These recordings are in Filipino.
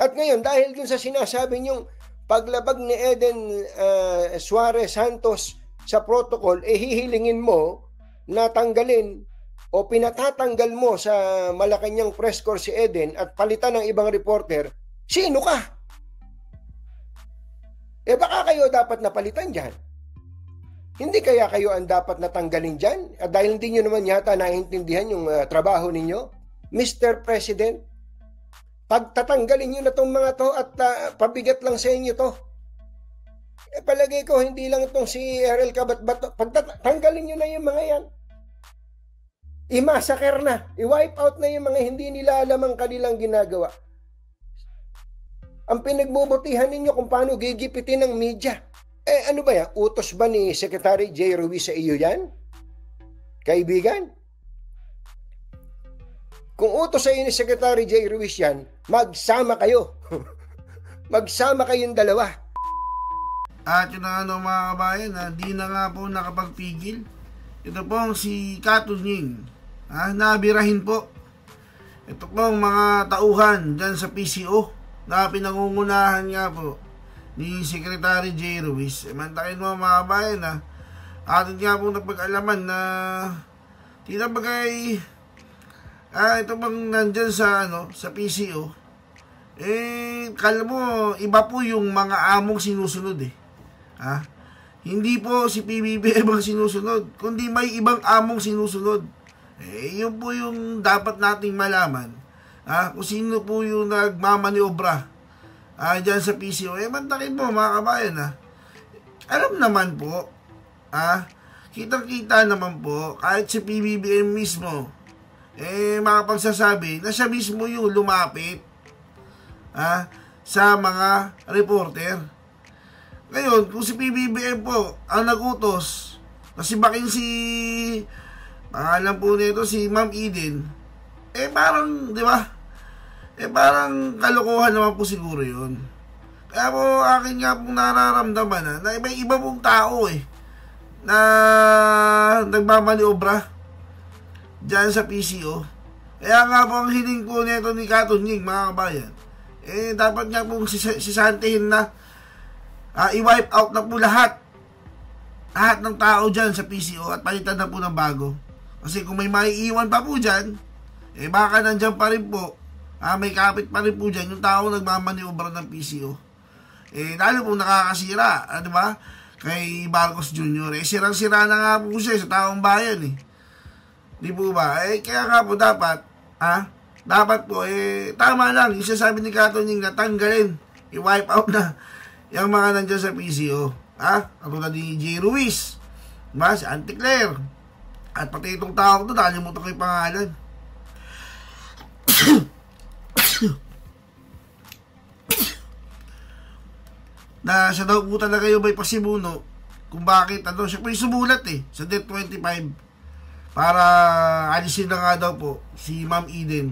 At ngayon, dahil dun sa sinasabi niyong paglabag ni Eden Suarez Santos sa protocol, hihilingin mo na tanggalin o pinatatanggal mo sa Malacanang press corps si Eden at palitan ng ibang reporter, sino ka? Baka kayo dapat napalitan dyan. Hindi kaya kayo ang dapat natanggalin dyan? Dahil hindi nyo naman yata naiintindihan yung trabaho ninyo? Mr. President, pagtatanggalin nyo na itong mga to at pabigat lang sa inyo to. Palagay ko, hindi lang itong si RL Kabatbato. Pagtatanggalin nyo na yung mga yan. I-massacre na. I-wipe out na yung mga hindi nila alam ang kanilang ginagawa. Ang pinagbubutihan ninyo kung paano gigipitin ng media. Ano ba yan? Utos ba ni Secretary J. Ruiz sa iyo yan? Kaibigan? Kung utos sa iyo ni Secretary J. Ruiz yan, magsama kayo. Magsama kayong dalawa. At yun na mga kabayan, di na nga po nakapagpigil. Ito pong si Katunying, nabirahin po. Ito pong mga tauhan dyan sa PCO na pinangungunahan nga po ni Secretary J. Ruiz. Mantakin mo mga kabayan, atin nga po napag-alaman na tinabagay ito bang nandyan sa PCO, kala mo iba po yung mga among sinusunod hindi po si PBBM ang sinusunod, kundi may ibang among sinusunod. Yun po yung dapat nating malaman, kung sino po yung nagmamaniobra dyan sa PCO. Mantakin mo mga kabayan, alam naman po, kitang-kita naman po kahit si PBBM mismo makapagsasabi na siya mismo yung lumapit sa mga reporter. Ngayon, kung si PBBM po ang nagutos na sibakin pangalan po nito si Ma'am Eden, parang, di ba? Parang kalokohan naman po siguro yun. Kaya po akin nga pong nararamdaman na may iba pong tao na nagmamaniobra dyan sa PCO. Kaya nga po ang hiling po nito ni Katunying mga kabayan, dapat nga po sisantihin na i-wipe out na po lahat ng tao dyan sa PCO at palitan na po ng bago. Kasi kung may maiiwan pa po dyan, baka nandyan pa rin po, may kapit pa rin po dyan yung tao nagmamaniobra ng PCO. Lalo po nakakasira, diba? Kay Marcos Jr. Sirang-sira na nga po siya sa taong bayan Di po ba? Kaya nga po dapat, dapat po, tama lang, yung sasabi ni Katunying na tanggalin, i-wipe out na yung mga nandiyan sa PCO. Katulad ni J. Ruiz, diba? Si Auntie Claire, at pati itong tao ito, nakalimutan ko yung pangalan. Na siya daw po talaga yung may pasimuno kung bakit, siya po yung sumulat sa Death 25 para alisin na nga daw po si Ma'am Eden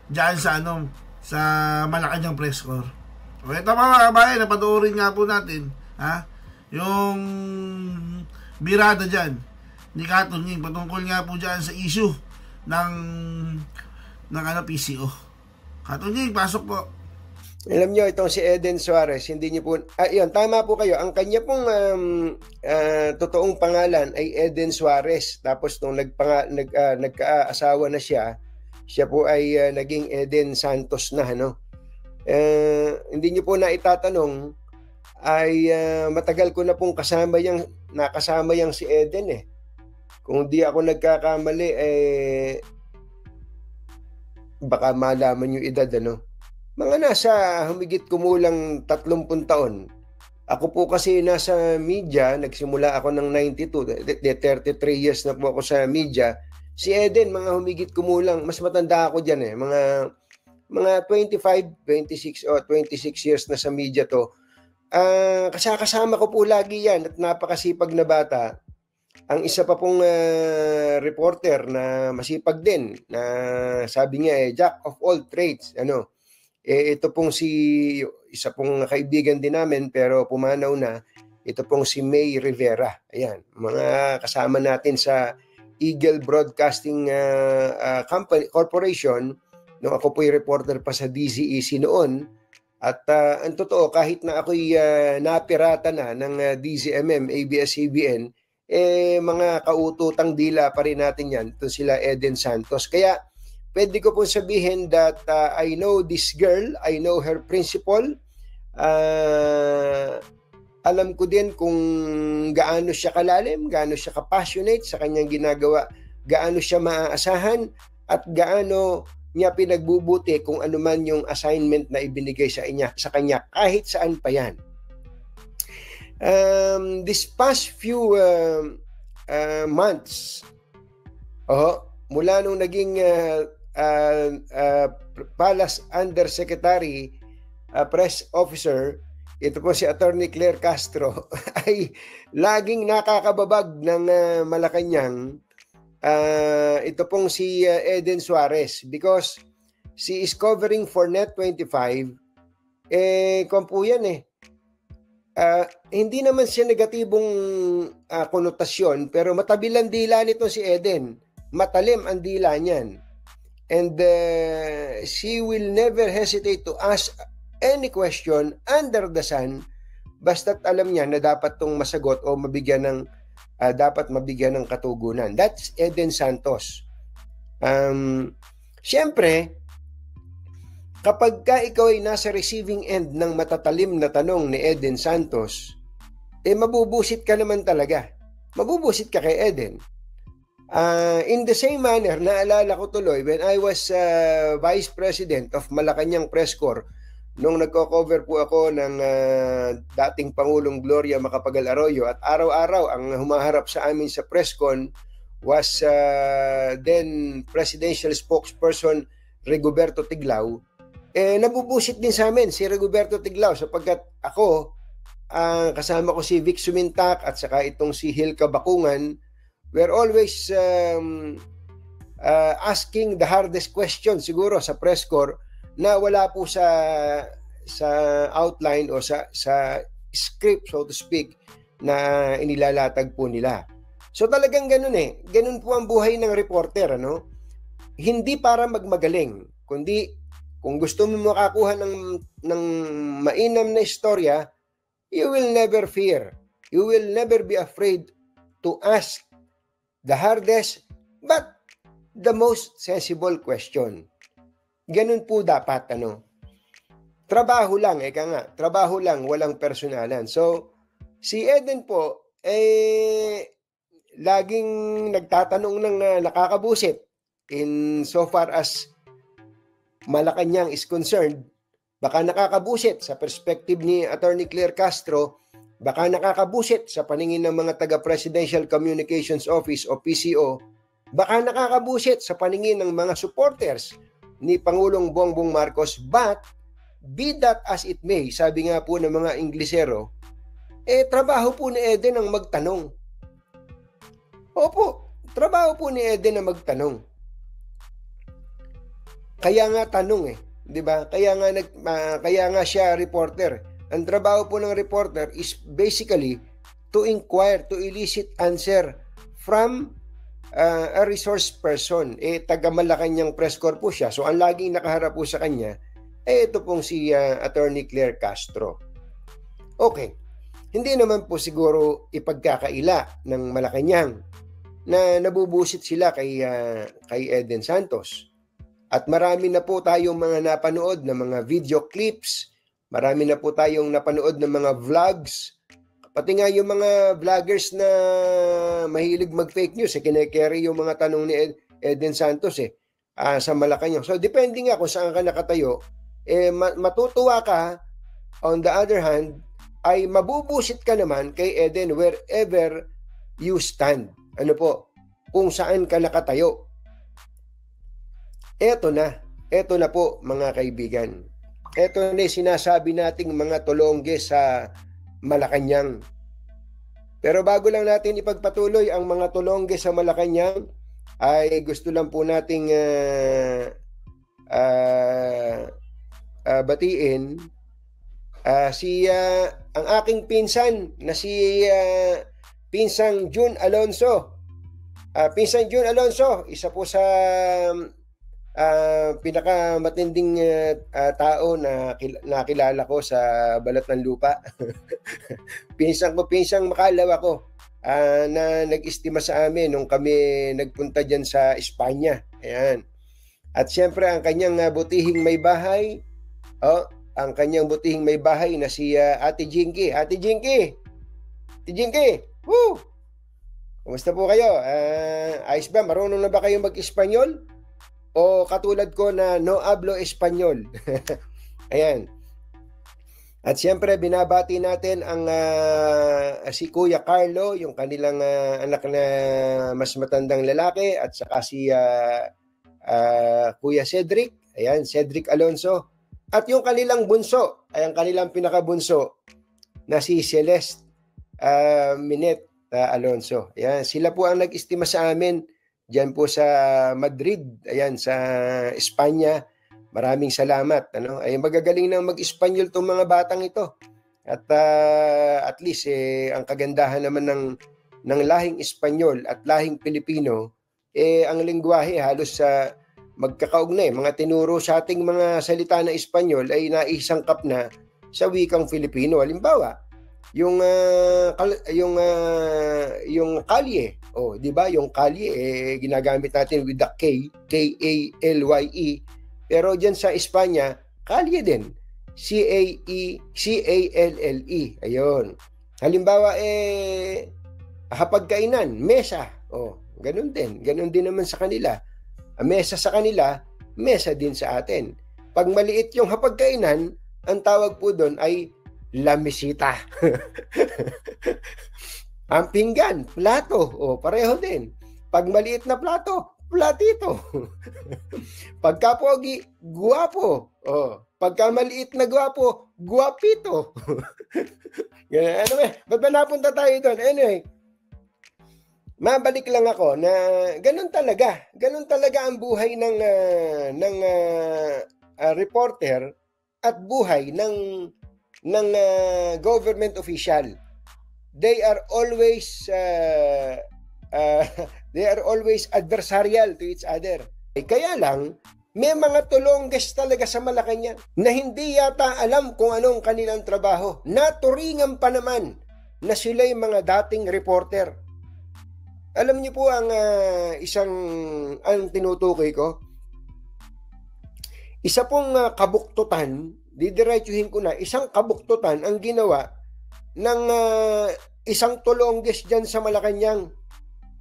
dyan sa sa Malacanang press corps. Ito mga kabayan, napanoorin nga po natin yung birada dyan ni Katunying patungkol nga po dyan sa issue ng PCO. Katunying, pasok po. Alam nyo, itong si Eden Suarez, hindi nyo po, yun, tama po kayo. Ang kanya pong totoong pangalan ay Eden Suarez. Tapos nung nagkaasawa na siya po ay naging Eden Santos na, hindi nyo po na itatanong, ay matagal ko na pong nakasama yang si Eden Kung di ako nagkakamali, baka malaman yung edad, mga nasa humigit kumulang 30 taon. Ako po kasi nasa media, nagsimula ako ng 92, 33 years na po ako sa media. Si Eden, mga humigit kumulang, mas matanda ako dyan mga 25, 26 o 26 years na sa media to. Kasama ko po lagi yan at napakasipag na bata. Ang isa pa pong reporter na masipag din, na sabi niya jack of all trades, ito pong isa pong kaibigan din namin pero pumanaw na, ito pong si May Rivera. Ayan, mga kasama natin sa Eagle Broadcasting Corporation nung ako po'y reporter pa sa DZEC noon. At ang totoo, kahit na ako'y napirata na ng DZMM, ABS-CBN, mga kaututang dila pa rin natin yan. Ito sila Eden Santos. Kaya pwede ko po sabihin that I know this girl, I know her principal. Alam ko din kung gaano siya kalalim, gaano siya kapassionate sa kanyang ginagawa, gaano siya maaasahan, at gaano niya pinagbubuti kung ano man yung assignment na ibinigay sa kanya kahit saan pa yan. This past few months, mula nung naging Palace Undersecretary, Press Officer, ito po si Attorney Claire Castro, ay laging nakakababag ng Malacanang. Ito pong si Eden Suarez, because she is covering for Net25. Kung po yan hindi naman siya negatibong konotasyon, pero matabil ang dila nito si Eden. Matalim ang dila niyan. And she will never hesitate to ask any question under the sun, basta't alam niya na dapat tong masagot o mabigyan ng dapat mabigyan ng katugunan. That's Eden Santos. Siyempre, kapag ka ikaw ay nasa receiving end ng matatalim na tanong ni Eden Santos, mabubusit ka naman talaga. Mabubusit ka kay Eden. In the same manner, naalala ko tuloy, when I was Vice President of Malacanang Press Corps, nung nagko-cover po ako ng dating Pangulong Gloria Macapagal Arroyo, at araw-araw ang humaharap sa amin sa presscon was then Presidential Spokesperson Rigoberto Tiglao. Nabubusit din sa amin si Rigoberto Tiglao, sapagkat ako, kasama ko si Vic Sumintak at saka itong si Hilka Bakungan, we're always asking the hardest question siguro sa press corps, na wala po sa outline o sa script, so to speak, na inilalatag po nila. So talagang ganun ganun po ang buhay ng reporter, Hindi para magmagaling, kundi kung gusto mo makakuha ng mainam na istorya, you will never fear. You will never be afraid to ask the hardest but the most sensible question. Ganun po dapat, trabaho lang, trabaho lang, walang personalan. So, si Eden po, laging nagtatanong ng nakakabusit in so far as Malacanang is concerned. Baka nakakabusit sa perspective ni Attorney Claire Castro, baka nakakabusit sa paningin ng mga taga-Presidential Communications Office o PCO, baka nakakabusit sa paningin ng mga supporters ni Pangulong Bongbong Marcos. But be that as it may, sabi nga po ng mga Inglesero, trabaho po ni Eden ang magtanong. Opo, trabaho po ni Eden ang magtanong. Kaya nga tanong, di ba? Kaya nga siya reporter. Ang trabaho po ng reporter is basically to inquire, to elicit answer from a resource person. Taga Malacanang Press Corps po siya. So, ang laging nakaharap po sa kanya, ito pong si Attorney Claire Castro. Okay. Hindi naman po siguro ipagkakaila ng Malacanang na nabubusit sila kay Eden Santos. At marami na po tayong mga napanood na mga video clips, marami na po tayong napanood ng mga vlogs, pati nga yung mga vloggers na mahilig mag-fake news, kine-carry yung mga tanong ni Eden Santos sa Malacanang. So, depende nga kung saan ka nakatayo, matutuwa ka. On the other hand, ay mabubusit ka naman kay Eden wherever you stand. Ano po? Kung saan ka nakatayo. Eto na po mga kaibigan. Eto na sinasabi nating mga tulongge sa Malacanang. Pero bago lang natin ipagpatuloy ang mga tulongge sa Malacanang, ay gusto lang po nating batiin ang aking pinsan na si Pinsang June Alonso. Pinsang June Alonso, isa po sa pinakamatinding tao na nakilala ko sa balat ng lupa. Pinsang Makalaw ako, na nag-estima sa amin nung kami nagpunta dyan sa Espanya. Ayan. At siyempre ang kanyang butihing may bahay, ang kanyang butihing may bahay na si Ate Jinky. Ate Jinky! Ate Jinky! Woo! Kumusta po kayo? Ayos ba? Marunong na ba kayo mag-Espanyol? O katulad ko na no hablo Espanyol? Ayan. At siyempre binabati natin ang si Kuya Carlo, yung kanilang anak na mas matandang lalaki, at saka si Kuya Cedric, ayan, Cedric Alonso, at yung kanilang bunso, ay ang kanilang pinakabunso na si Celeste Minet Alonso. Ayan, sila po ang nag-estima sa amin diyan po sa Madrid, ayan, sa Espanya. Maraming salamat. Ay magagaling nang mag-Espanyol tong mga batang ito. At at least ang kagandahan naman ng lahing Espanyol at lahing Pilipino, ang lengguwahe halos sa magkakaugnay. Mga tinuro sa ating mga salita na Espanyol ay naisangkap na sa wikang Filipino. Halimbawa, yung kalye, di ba? Yung kalye ginagamit natin with the K, K-A-L-Y-E. Pero diyan sa Espanya, kalye din. C-A-L-L-E. Ayun. Halimbawa, hapagkainan, mesa. Ganun din. Ganun din naman sa kanila. Mesa sa kanila, mesa din sa atin. Pag maliit yung hapagkainan, ang tawag po doon ay la mesita. Ang pinggan, plato. Pareho din. Pag maliit na plato, platito. Pagka pogi, guwapo. Pagka maliit na guwapo, guwapito. Anyway, ba't ba napunta tayo doon? Anyway, mabalik lang ako na ganun talaga. Ganun talaga ang buhay ng reporter at buhay ng government official. They are always adversarial to each other. Kaya lang, may mga tulongges talaga sa Malacanang na hindi yata alam kung anong kanilang trabaho. Naturingan pa naman na sila'y mga dating reporter. Alam niyo po ang tinutukoy ko? Isa pong kabuktutan, didiretsuhin ko na, isang kabuktutan ang ginawa ng isang tulongges dyan sa Malacanang.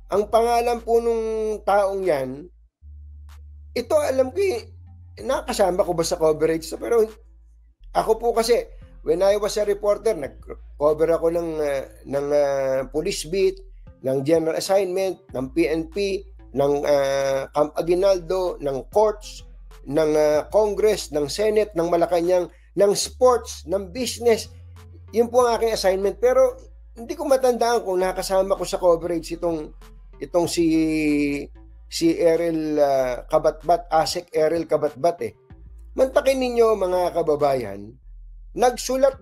Ang pangalan po nung taong yan, ito alam ko nakasama ko ba sa coverage? Pero ako po kasi, when I was a reporter, nag-cover ako ng police beat, ng general assignment, ng PNP, ng Camp Aguinaldo, ng courts, ng Congress, ng Senate, ng Malacanang, ng sports, ng business. Yun po ang aking assignment. Pero hindi ko matandaan kung nakasama ko sa coverage itong si Errol Kabatbat, Asek Errol Kabatbat. Mantakin ninyo mga kababayan, nagsulat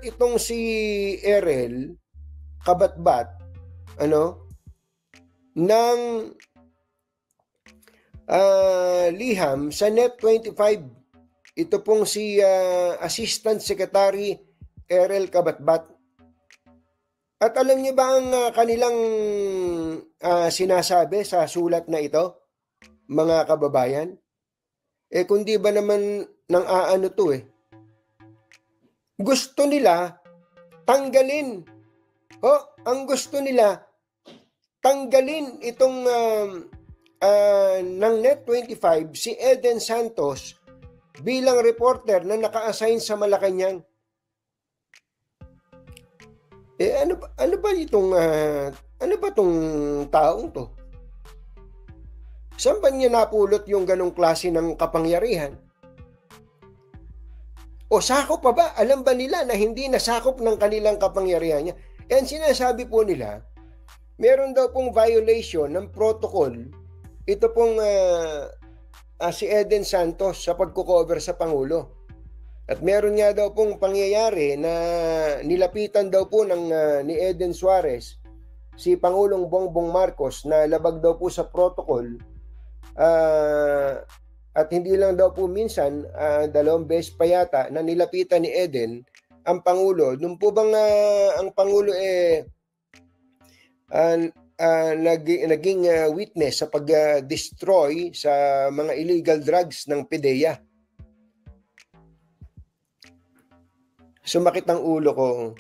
itong si Errol Kabatbat ng liham sa Net25. Ito pong si Assistant Secretary Errol Kabatbat. At alam niyo ba ang kanilang sinasabi sa sulat na ito, mga kababayan? Kundi ba naman ng to Gusto nila tanggalin. Ang gusto nila tanggalin itong ng Net25 si Eden Santos bilang reporter na naka-assign sa Malacanang. Ano ba itong taong to? Saan ba niya napulot yung ganong klase ng kapangyarihan? O sakop pa ba? Alam ba nila na hindi nasakop ng kanilang kapangyarihan niya? Yan sinasabi po nila, meron daw pong violation ng protocol. Ito pong si Eden Santos sa pagko-cover sa Pangulo. At meron nga daw pong pangyayari na nilapitan daw po ni Eden Suarez si Pangulong Bongbong Marcos na labag daw po sa protocol At hindi lang daw po minsan, 2 beses pa yata na nilapitan ni Eden ang Pangulo. Nung po bang ang Pangulo naging witness sa pag-destroy sa mga illegal drugs ng PDEA. Sumakit ang ulo ko.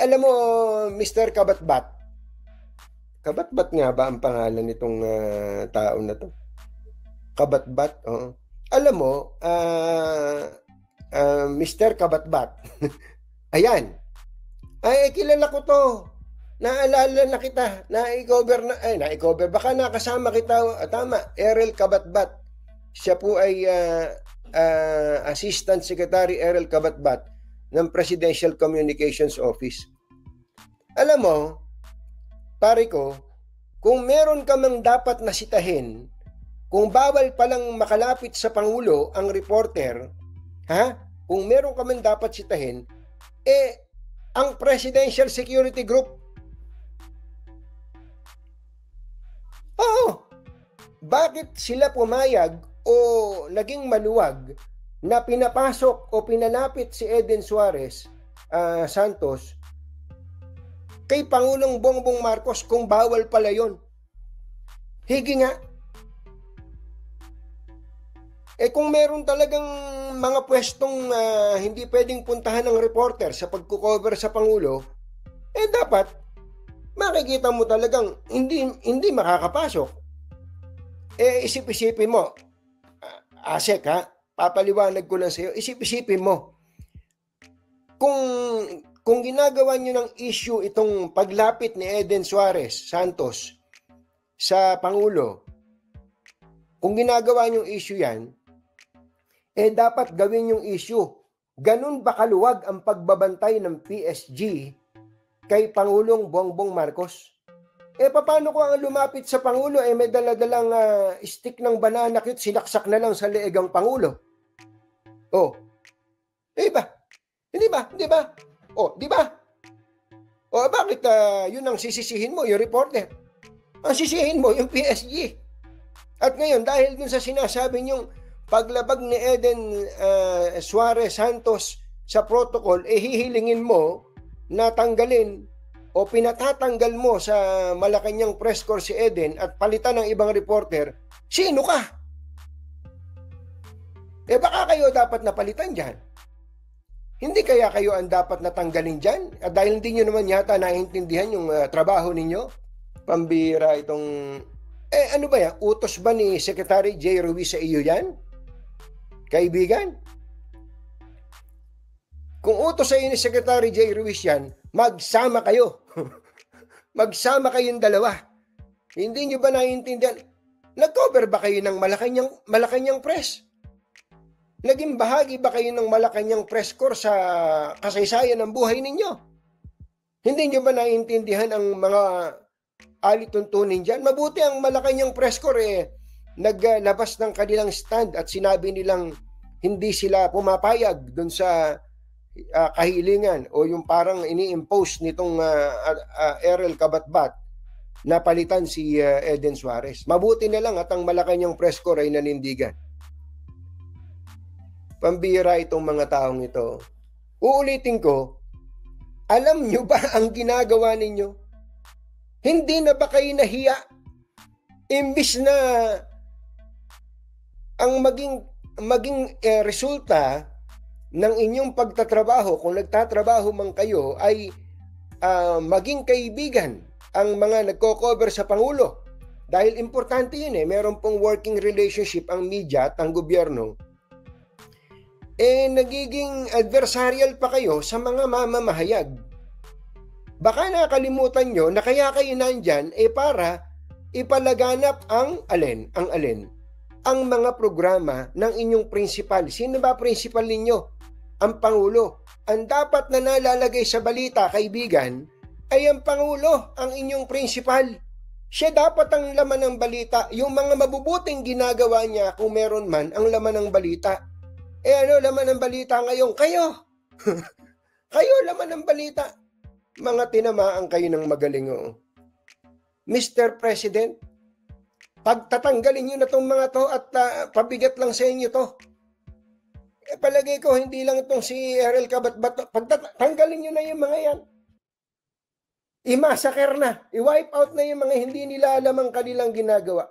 Alam mo, Mr. Kabatbat, Kabatbat nga ba ang pangalan nitong tao na to? Kabatbat, oo. Alam mo, Mr. Kabatbat, ayan, ay kilala ko to. Naalala na kita, na-cover, baka nakasama kita, tama, Errol Kabatbat. Siya po ay Assistant Secretary Errol Kabatbat ng Presidential Communications Office. Alam mo, pare ko, kung meron ka mang dapat nasitahin, kung bawal palang makalapit sa Pangulo ang reporter, kung meron ka mang dapat sitahin, ang Presidential Security Group. Oo. Bakit sila pumayag o naging maluwag na pinapasok o pinalapit si Eden Suarez Santos kay Pangulong Bongbong Marcos kung bawal pala yun? Higi nga. Kung meron talagang mga pwestong hindi pwedeng puntahan ng reporter sa pagkukover sa Pangulo, dapat makikita mo talagang hindi makakapasok. Isip-isipin mo, Asek papaliwanag ko lang sa iyo, isip-isipin mo, kung ginagawa nyo ng issue itong paglapit ni Eden Suarez Santos sa Pangulo, kung ginagawa nyo issue yan, dapat gawin yung issue. Ganun ba kaluwag ang pagbabantay ng PSG kay Pangulong Bongbong Marcos? Paano kung ang lumapit sa Pangulo may daladalang stick ng banana cute, sinaksak na lang sa leeg ang Pangulo? Diba? Hindi ba? Diba? Bakit yun ang sisisihin mo, yung reporter? Ang sisihin mo, yung PSG. At ngayon, dahil dun sa sinasabi niyong paglabag ni Eden Suarez Santos sa protocol, hihilingin mo na tanggalin o pinatatanggal mo sa Malacanang press corps si Eden at palitan ng ibang reporter, sino ka? Baka kayo dapat napalitan dyan. Hindi kaya kayo ang dapat natanggalin dyan? Dahil hindi nyo naman yata naiintindihan yung trabaho ninyo? Pambira itong... ano ba yan? Utos ba ni Secretary J. Ruiz sa iyo yan? Kaibigan? Kung utos sa iyo ni Secretary J. Ruiz yan, magsama kayo. Magsama kayong dalawa. Hindi nyo ba naiintindihan? Nag-cover ba kayo ng Malacanang Press? Naging bahagi ba kayo ng Malacanang Press Corps sa kasaysayan ng buhay ninyo? Hindi nyo ba naiintindihan ang mga alituntunin dyan? Mabuti ang Malacanang Press Corps naglabas ng kanilang stand at sinabi nilang hindi sila pumapayag dun sa kahilingan o yung parang ini-impose nitong Errol Kabatbat na palitan si Eden Suarez. Mabuti na lang at ang Malacanang Press Corps ay nanindigan. Pambira itong mga taong ito. Uulitin ko, alam nyo ba ang ginagawa ninyo? Hindi na ba kayo nahiya? Imbis na ang maging resulta ng inyong pagtatrabaho, kung nagtatrabaho man kayo, ay maging kaibigan ang mga nagko-cover sa Pangulo. Dahil importante yun meron pong working relationship ang media at ang gobyerno. Nagiging adversarial pa kayo sa mga mamamahayag. Baka nakalimutan nyo na kaya kayo nandyan para ipalaganap ang alin? Ang mga programa ng inyong principal. Sino ba principal ninyo? Ang Pangulo. Ang dapat na nalalagay sa balita, kaibigan, ay ang Pangulo, ang inyong principal. Siya dapat ang laman ng balita. Yung mga mabubuting ginagawa niya, kung meron man, ang laman ng balita. Laman ng balita ngayon? Kayo! Kayo laman ng balita. Mga tinamaan kayo ng magaling. Mr. President, Pagtatanggalin nyo na itong mga to at pabigat lang sa inyo to. Palagay ko, hindi lang itong si RL Kabat-Bato. Pagtatanggalin nyo na yung mga yan. I-massacre na. I-wipe out na yung mga hindi nila alam ang kanilang ginagawa.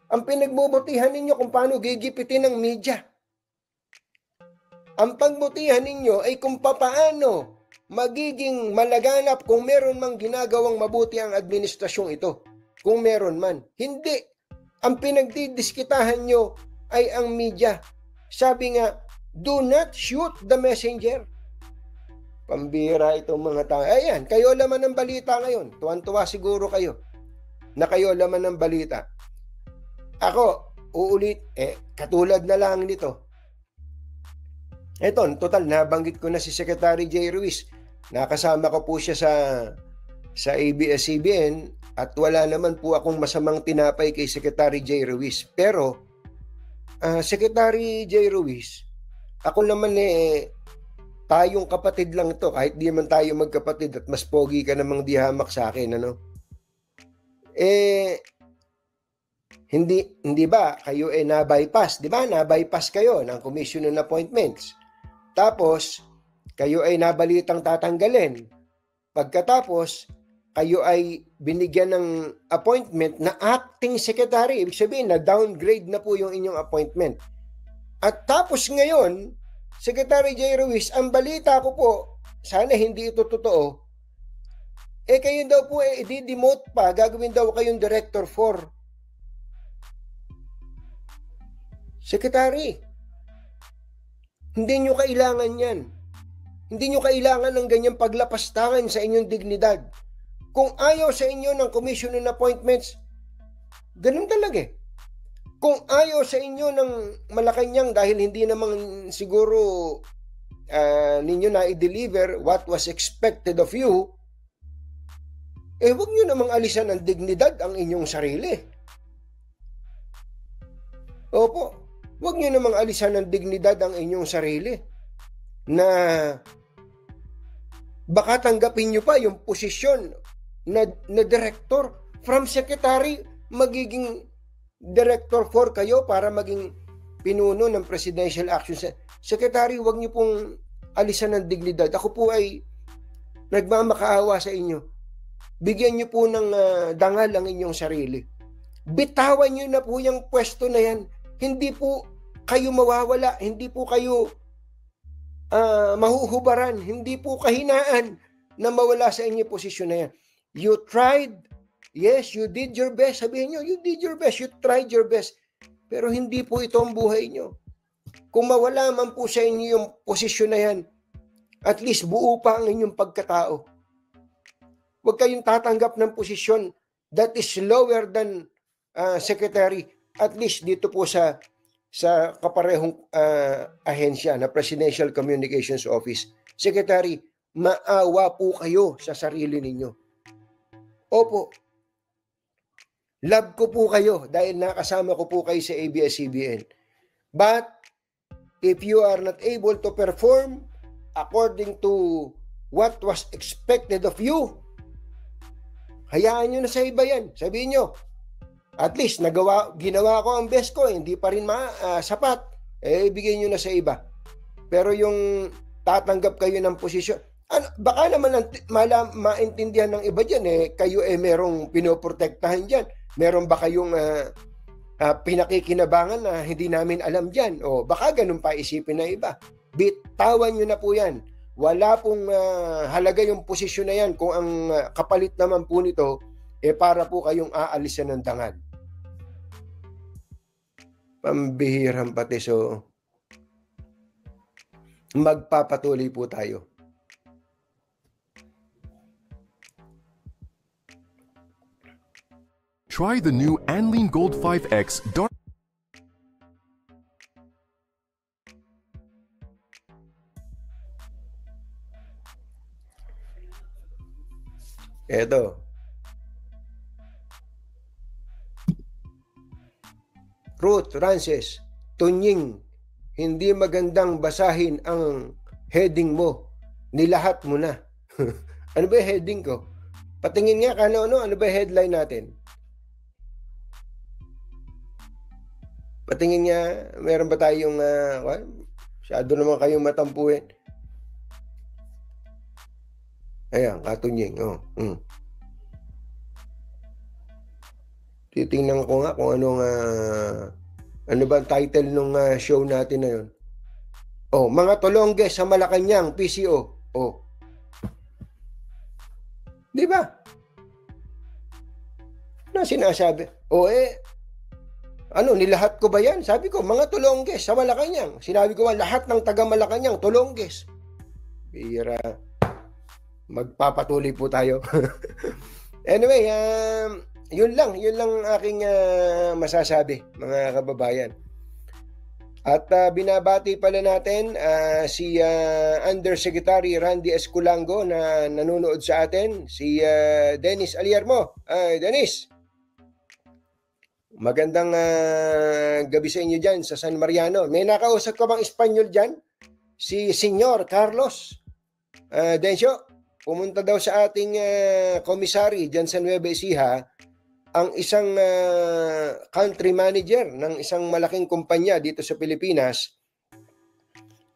Ang pinagbubutihan ninyo kung paano gigipitin ng media. Ang pagbutihan ninyo ay kung papaano magiging malaganap kung meron mang ginagawang mabuti ang administrasyong ito. Kung meron man. Hindi. Ang pinagdidiskitahan nyo ay ang media. Sabi nga, do not shoot the messenger. Pambira itong mga tao. Ayan, kayo laman ng balita ngayon. Tuwan-tuwa siguro kayo na kayo laman ng balita. Ako, uulit, katulad na lang nito. Ito, total, nabanggit ko na si Secretary J. Ruiz. Nakasama ko po siya sa ABS-CBN at wala naman po akong masamang tinapay kay Secretary J. Ruiz. Pero, Secretary J. Ruiz, ako naman tayong kapatid lang ito, kahit di man tayo magkapatid at mas pogi ka namang dihamak sa akin, ano? Hindi ba kayo na-bypass, di ba? Na-bypass kayo ng Commission on Appointments. Tapos, kayo ay nabalitang tatanggalin. Pagkatapos, kayo ay binigyan ng appointment na acting secretary. Ibig sabihin, na-downgrade na po yung inyong appointment. At tapos ngayon, Secretary J. Ruiz, ang balita ko po, sana hindi ito totoo, kayo daw po i-demote pa, gagawin daw kayong Director 4. Secretary, hindi nyo kailangan yan. Hindi nyo kailangan ng ganyang paglapastangan sa inyong dignidad. Kung ayaw sa inyo ng Commission on Appointments, ganun talaga eh. Kung ayaw sa inyo ng Malacanang dahil hindi naman siguro ninyo na i-deliver what was expected of you, huwag nyo namang alisan ng dignidad ang inyong sarili. Opo, huwag nyo namang alisan ng dignidad ang inyong sarili na baka tanggapin nyo pa yung posisyon na director. From secretary, magiging director 4 kayo para maging pinuno ng Presidential Action Center. Secretary, huwag nyo pong alisan ng dignidad. Ako po ay nagmamakaawa sa inyo. Bigyan nyo po ng dangal ang inyong sarili. Bitawan nyo na po yung pwesto na yan. Hindi po kayo mawawala. Hindi po kayo mahuhubaran. Hindi po kahinaan na mawala sa inyong posisyon na yan. You tried. Yes, you did your best. Sabihin nyo, you did your best. You tried your best. Pero hindi po ito ang buhay nyo. Kung mawala man po sa inyo yung posisyon na yan, at least buo pa ang inyong pagkatao. Huwag kayong tatanggap ng posisyon that is lower than secretary. At least dito po sa kaparehong ahensya na Presidential Communications Office. Secretary, maawa po kayo sa sarili ninyo. Opo. Love ko po kayo dahil nakasama ko po kayo sa ABS-CBN. But if you are not able to perform according to what was expected of you, hayaan nyo na sa iba yan. Sabihin nyo, at least ginawa ko ang best ko, hindi pa rin sapat. Ibigay nyo na sa iba. Pero yung tatanggap kayo ng posisyon, baka naman maintindihan ng iba dyan, kayo merong pinoprotektahan dyan. Meron ba kayong pinakikinabangan na hindi namin alam dyan? O baka ganun pa isipin na iba. Bitawan nyo na po yan. Wala pong halaga yung posisyon na yan kung ang kapalit naman po nito para po kayong aalisan ng dangal. Pambihirang pati. So, magpapatuloy po tayo. Try the new Anlene Gold 5X Dark. Eto. Ruth Rances, Tunying, hindi magandang basahin ang heading mo. Nilahat mo na. Ano ba yung heading ko? Patingin nga ano ba yung headline natin? Patingin niya, meron ba tayong, masyado naman kayong matampuhin. Ayan, Katunying. Titingnan ko nga kung anong, ano ba ang title nung show natin na yun. Mga Tolongges sa Malacanang, PCO. Di ba? Na sinasabi? Nilahat ko ba yan? Sabi ko, mga Tolongges sa Malacanang. Sinabi ko, lahat ng taga Malacanang, Tolongges. Bira. Magpapatuloy po tayo. Anyway, yun lang aking masasabi, mga kababayan. At binabati pala natin si Undersecretary Randy Esculango na nanonood sa atin, si Dennis Aliermo. Dennis, magandang gabi sa inyo dyan sa San Mariano. May nakausap ka bang Espanyol dyan? Si Senyor Carlos Dencio, pumunta daw sa ating komisary dyan sa Nueva Ecija ang isang country manager ng isang malaking kumpanya dito sa Pilipinas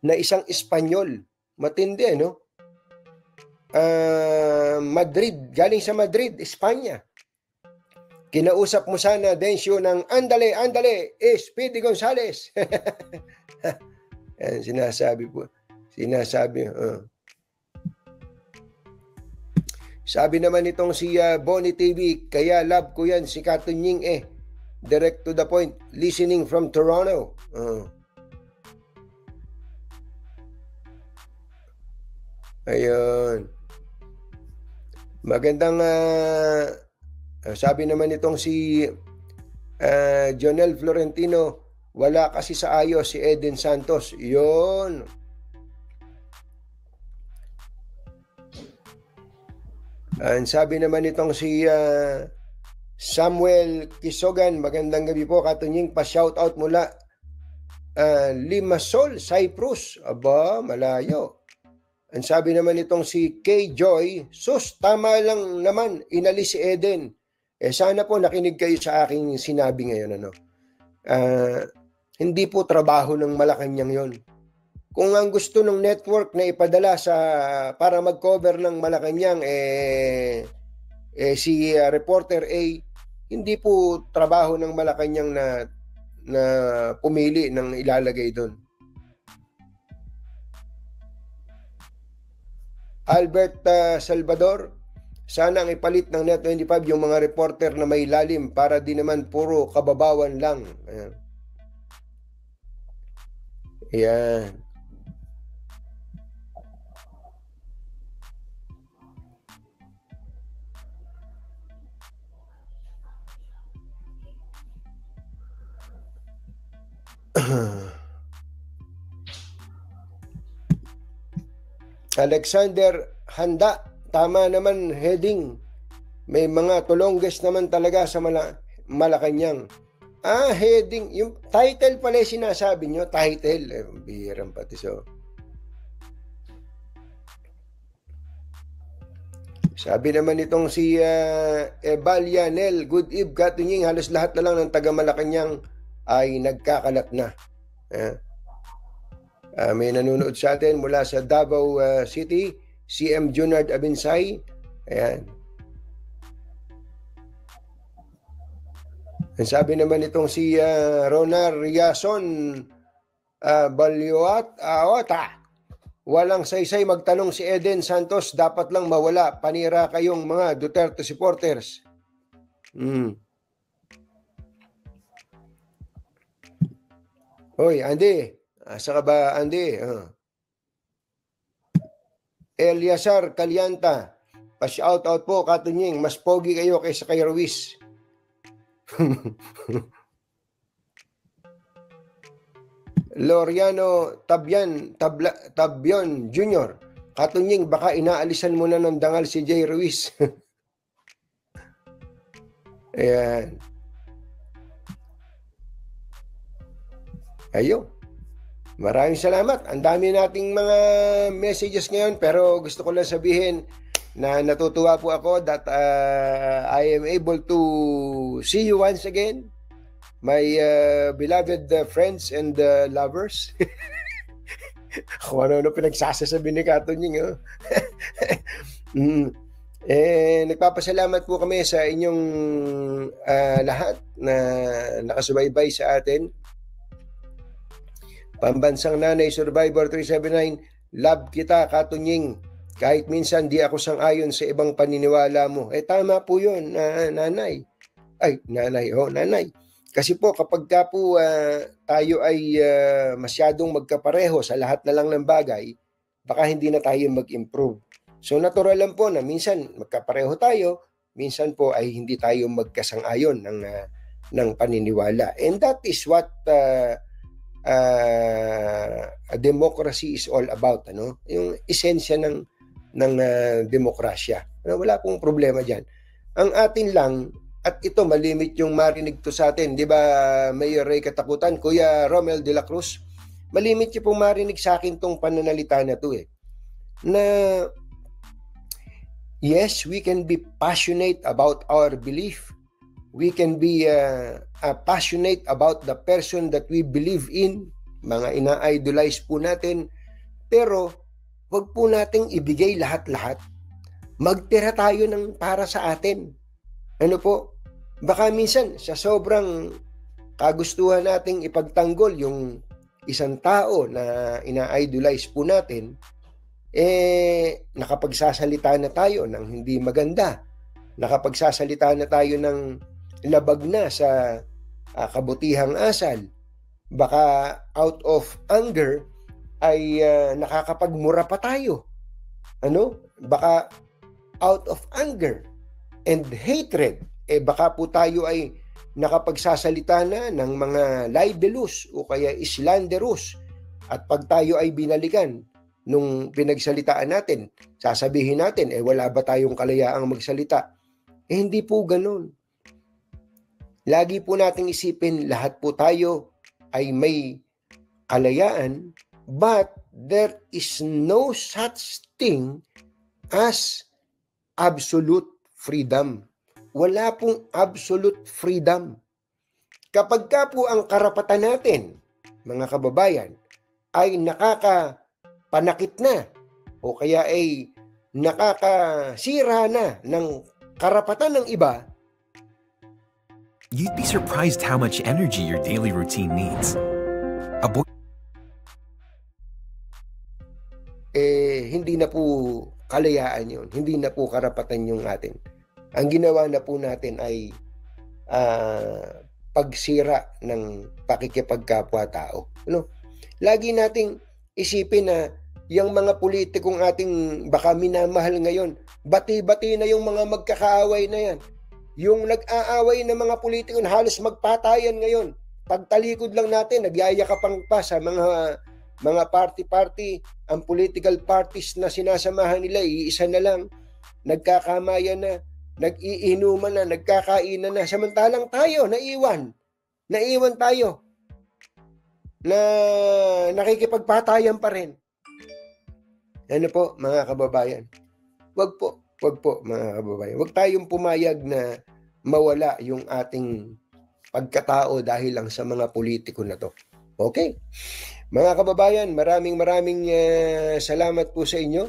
na isang Espanyol. Matindi, no? Madrid, galing sa Madrid, Espanya. Kinausap mo sana, Dencio, ng andale, Speedy Gonzales. Yan, sinasabi. Sabi naman itong si Bonnie TV, kaya love ko yan, si Katunying direct to the point, listening from Toronto. Ayun. Magandang, sabi naman itong si Jonel Florentino, wala kasi sa ayos si Eden Santos. Yun. Ang sabi naman itong si Samuel Kisogan, magandang gabi po, Katunying, pa-shoutout mula Limassol, Cyprus. Aba, malayo. Ang sabi naman itong si K. Joy, sus, tama lang naman, inalis si Eden. Sana po nakinig kayo sa aking sinabi ngayon. Hindi po trabaho ng Malacanang yon. Kung ang gusto ng network na ipadala para mag-cover ng Malacanang si Reporter A, hindi po trabaho ng Malacanang na pumili ng ilalagay doon. Albert Salvador, sana ang ipalit ng Net25 yung mga reporter na may lalim para di naman puro kababawan lang. Ayan. Alexander Handa, tama naman heading. May mga Tolongges naman talaga sa Malacanang. Heading. Yung title pala sinasabi nyo. Title. Bihirang pati so. Sabi naman itong si Ebalianel, good eve, Katunying, halos lahat na lang ng taga Malacanang ay nagkakalat na. May nanonood sa atin mula sa Davao City, CM Junard Abinsay. Ayan. Ang sabi naman itong si Ronar Riason Balyoat Aota. Walang saysay magtanong si Eden Santos, dapat lang mawala. Panira kayong mga Duterte supporters. Hoy, Andy. Asa ka ba, Andy? Eliasar Calianta, pa-shoutout po, Katunying, mas pogi kayo kaysa kay Ruiz. Loriano Tabion Jr., Katunying, baka inaalisan mo na ng dangal si Jay Ruiz. Ayan. Ayun. Maraming salamat. Ang dami nating mga messages ngayon, pero gusto ko lang sabihin na natutuwa po ako that I am able to see you once again. my beloved friends and lovers. Kung ano-ano pinagsasasabi ni Katunying. Oh. Nagpapasalamat po kami sa inyong lahat na nakasubaybay sa atin. Pambansang Nanay Survivor 379, love kita, Katunying. Kahit minsan di ako sang-ayon sa ibang paniniwala mo. Tama po yun, nanay. Nanay. Kasi po kapag ka po tayo ay masyadong magkapareho sa lahat na lang ng bagay, baka hindi na tayo mag-improve. So natural lang po na minsan magkapareho tayo, minsan po ay hindi tayo magkasang-ayon ng paniniwala. And that is what democracy is all about, ano? Yung esensya ng demokrasya. Wala pong problema diyan. Ang atin lang, at ito malimit yung marinig to sa atin, di ba, Mayor Ray Katakutan, Kuya Romel de la Cruz, malimit yung pong marinig sa akin tong pananalita na to na yes, we can be passionate about our belief. We can be passionate about the person that we believe in, mga ina-idolize po natin, pero wag po nating ibigay lahat-lahat. Magtira tayo ng para sa atin. Ano po? Baka minsan sa sobrang kagustuhan nating ipagtanggol yung isang tao na ina-idolize po natin, nakapagsasalita na tayo ng hindi maganda. Nakapagsasalita na tayo ng labag na sa kabutihang asal. Baka out of anger ay nakakapagmura pa tayo. Ano? Baka out of anger and hatred, baka po tayo ay nakapagsasalita na ng mga libelous o kaya slanderous. At pag tayo ay binalikan nung pinagsalitaan natin, sasabihin natin, wala ba tayong kalayaang magsalita? Hindi po ganun. Lagi po nating isipin, lahat po tayo ay may kalayaan, but there is no such thing as absolute freedom. Wala pong absolute freedom. Kapag ka po ang karapatan natin, mga kababayan, ay nakakapanakit na o kaya ay nakakasira na ng karapatan ng iba, you'd be surprised how much energy your daily routine needs. Hindi na po kalayaan yun. Hindi na po karapatan yung atin. Ang ginawa na po natin ay pagsira ng pakikipagkapwa-tao. Ano? Lagi nating isipin na yung mga politikong ating baka minamahal ngayon, bati-bati na yung mga magkakaaway na yan. Yung nag-aaway na mga politiko na halos magpatayan ngayon, pagtalikod lang natin, nagyayakapang pa sa mga party-party, ang political parties na sinasamahan nila, iisa na lang, nagkakamayan na, nag-iinuman na, nagkakainan na, samantalang tayo, naiwan tayo, na nakikipagpatayan pa rin. Ano po, mga kababayan? Wag po, mga kababayan. Wag tayong pumayag na mawala yung ating pagkatao dahil lang sa mga politiko na to. Okay? Mga kababayan, maraming salamat po sa inyo.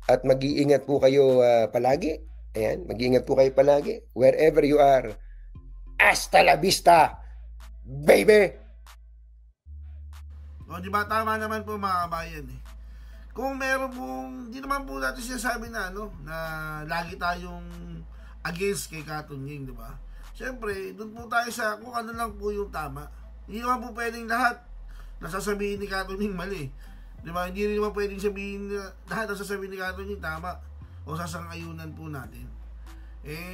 At mag-iingat po kayo palagi. Ayan, mag-iingat po kayo palagi. Wherever you are. Hasta la vista, baby! O, di ba? Tama naman po, mga kabayan. Kung meron pong, di naman po natin sinasabi na, na lagi tayong against kay Katunying, di ba? Siyempre, doon po tayo sa kung ano lang po yung tama. Hindi naman po pwedeng lahat na sasabihin ni Katunying mali. Di ba? Hindi rin naman pwedeng sabihin lahat na sasabihin ni Katunying tama o sasang-ayunan po natin.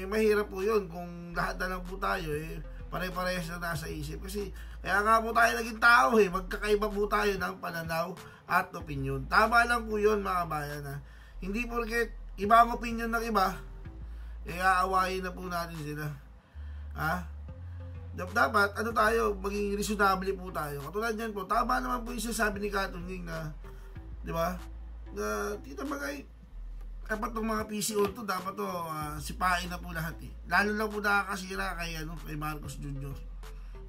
Mahirap po yun kung lahat na lang po tayo, pare-parehas na nasa isip. Kasi, kaya nga po tayo naging tao, magkakaiba po tayo ng pananaw at opinion. Tama lang po yun, mga kabayan, Hindi porket iba ang opinion ng iba, aawayin na po natin sila. Dapat, tayo, maging reasonable po tayo. Katulad yan po, tama naman po yung sasabi ni Katunying na, di ba, na, tita bagay, dapat tong mga PCO to, dapat to sipain na po lahat eh. Lalo lang po nakakasira kay Marcos Jr.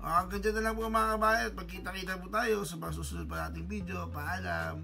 Hanggang dyan na lang po mga kabayan. Pagkita-kita po tayo sa mga susunod pa nating video. Paalam.